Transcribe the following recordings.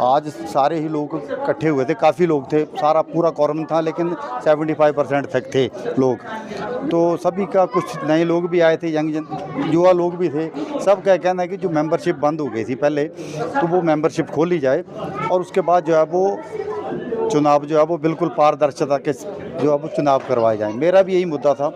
आज सारे ही लोग इकट्ठे हुए थे, काफ़ी लोग थे, सारा पूरा कॉरम था, लेकिन 75% तक थे लोग। तो सभी का, कुछ नए लोग भी आए थे, युवा लोग भी थे। सब का कहना है कि जो मेंबरशिप बंद हो गई थी पहले, तो वो मेंबरशिप खोली जाए और उसके बाद जो है वो चुनाव जो है वो बिल्कुल पारदर्शिता के जो है वो चुनाव करवाए जाएँ। मेरा भी यही मुद्दा था।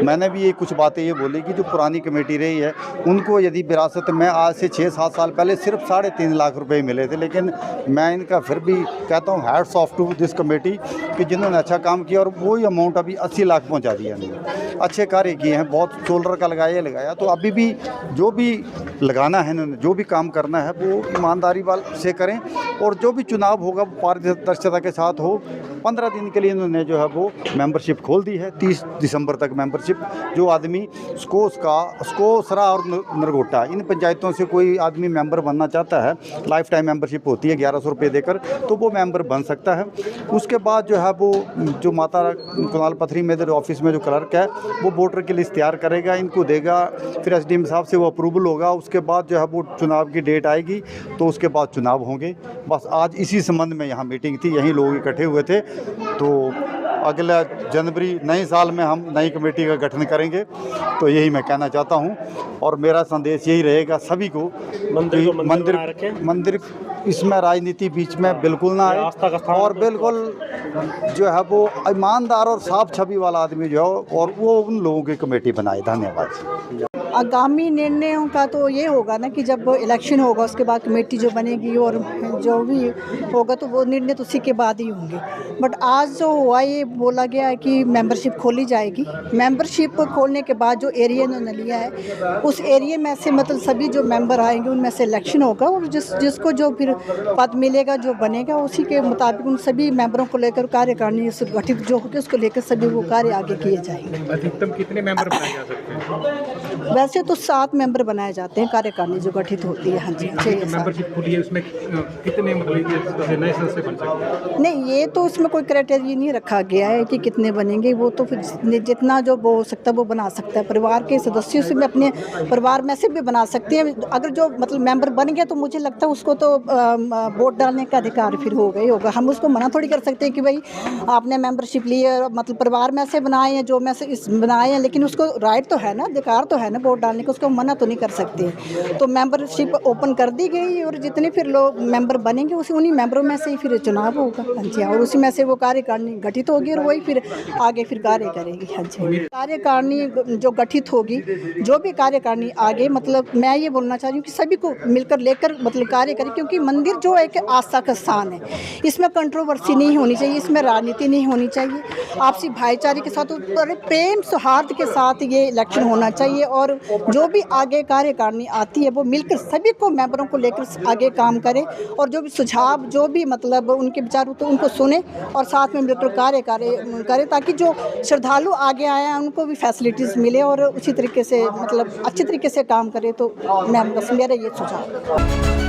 मैंने भी ये कुछ बातें ये बोली कि जो पुरानी कमेटी रही है उनको यदि विरासत में आज से 6-7 साल पहले सिर्फ 3.5 लाख रुपए मिले थे, लेकिन मैं इनका फिर भी कहता हूँ hats off to this committee कि जिन्होंने अच्छा काम किया और वही अमाउंट अभी 80 लाख पहुँचा दिया इन्होंने। अच्छे कार्य किए हैं, बहुत सोलर का लगाया, तो अभी भी जो भी लगाना है इन्होंने, जो भी काम करना है वो ईमानदारी से करें और जो भी चुनाव होगा वो पारदर्शिता के साथ हो। 15 दिन के लिए इन्होंने जो है वो मेंबरशिप खोल दी है, 30 दिसंबर तक मेंबरशिप। जो आदमी स्कोसरा और नरगोटा इन पंचायतों से कोई आदमी मेंबर बनना चाहता है, लाइफ टाइम मेंबरशिप होती है 1100 रुपये देकर, तो वो मेंबर बन सकता है। उसके बाद जो है वो जो माता कुणाल पथरी मेरे ऑफिस में जो क्लर्क है वो वोटर की लिस्ट तैयार करेगा, इनको देगा, फिर एसडीएम साहब से वो अप्रूवल होगा। उसके बाद जो है वो चुनाव की डेट आएगी तो उसके बाद चुनाव होंगे। बस आज इसी संबंध में यहाँ मीटिंग थी, यहीं लोग इकट्ठे हुए थे। तो अगला जनवरी नए साल में हम नई कमेटी का गठन करेंगे, तो यही मैं कहना चाहता हूँ। और मेरा संदेश यही रहेगा सभी को, मंदिर इसमें राजनीति बीच में बिल्कुल ना आए और बिल्कुल जो है वो ईमानदार और साफ छवि वाला आदमी जो है और वो उन लोगों की कमेटी बनाए। धन्यवाद। आगामी निर्णयों का तो ये होगा ना कि जब इलेक्शन होगा उसके बाद कमेटी जो बनेगी और जो भी होगा तो वो निर्णय तो उसी के बाद ही होंगे। बट आज जो हुआ ये बोला गया है कि मेंबरशिप खोली जाएगी। मेंबरशिप खोलने के बाद जो एरिया इन्होंने लिया है उस एरिया में से मतलब सभी जो मेंबर आएंगे उनमें से इलेक्शन होगा और जिसको जो फिर पद मिलेगा, जो बनेगा, उसी के मुताबिक उन सभी मेंबरों को लेकर कार्यकारिणी गठित जो होगी उसको लेकर सभी वो कार्य आगे किए जाएंगे। अधिकतम कितने मेंबर बनाए जा सकते हैं? वैसे तो 7 मेंबर बनाए जाते हैं कार्यकारिणी जो गठित होती है। हाँ जी, मेंबरशिप खुली है, उसमें कितने मतलब नए सदस्य बन सकते हैं? नहीं, ये तो उसमें कोई क्राइटेरिया नहीं रखा गया है कि कितने बनेंगे। वो तो फिर जितना जो वो हो सकता है वो बना सकता है। परिवार के सदस्यों से भी, अपने परिवार में से भी बना सकते हैं। अगर जो मतलब मेंबर बन गया तो मुझे लगता है उसको तो वोट डालने का अधिकार फिर होगा। हम उसको मना थोड़ी कर सकते हैं कि भाई आपने मेंबरशिप ली है, मतलब परिवार में से बनाए हैं, जो में से इस बनाए हैं, लेकिन उसको राइट तो है ना, अधिकार तो है ना वोट डालने का, उसको मना तो नहीं कर सकते। तो मेंबरशिप ओपन कर दी गई और जितने फिर लोग मेंबर बनेंगे उन्हीं मेंबरों में से ही फिर चुनाव होगा। हाँ जी, और उसी में से वो कार्यकारिणी गठित होगी और वही फिर आगे फिर कार्य करेगी। हाँ जी, कार्यकारिणी जो गठित होगी, जो भी कार्यकारिणी आगे, मतलब मैं ये बोलना चाह रही हूँ कि सभी को मिलकर लेकर मतलब कार्य करें, क्योंकि मंदिर जो एक आस्था का स्थान है, इसमें कंट्रोवर्सी नहीं होनी चाहिए, इसमें राजनीति नहीं होनी चाहिए। आपसी भाईचारे के साथ प्रेम सौहार्द के साथ ये इलेक्शन होना चाहिए और जो भी आगे कार्यकारिणी आती है वो मिलकर सभी को मेंबरों को लेकर आगे काम करें और जो भी सुझाव, जो भी मतलब उनके विचार हो तो उनको सुने और साथ में मिलकर कार्य करें, ताकि जो श्रद्धालु आगे आए हैं उनको भी फैसिलिटीज़ मिले और उसी तरीके से मतलब अच्छी तरीके से काम करें। तो मैं बस मेरा ये सुझाव।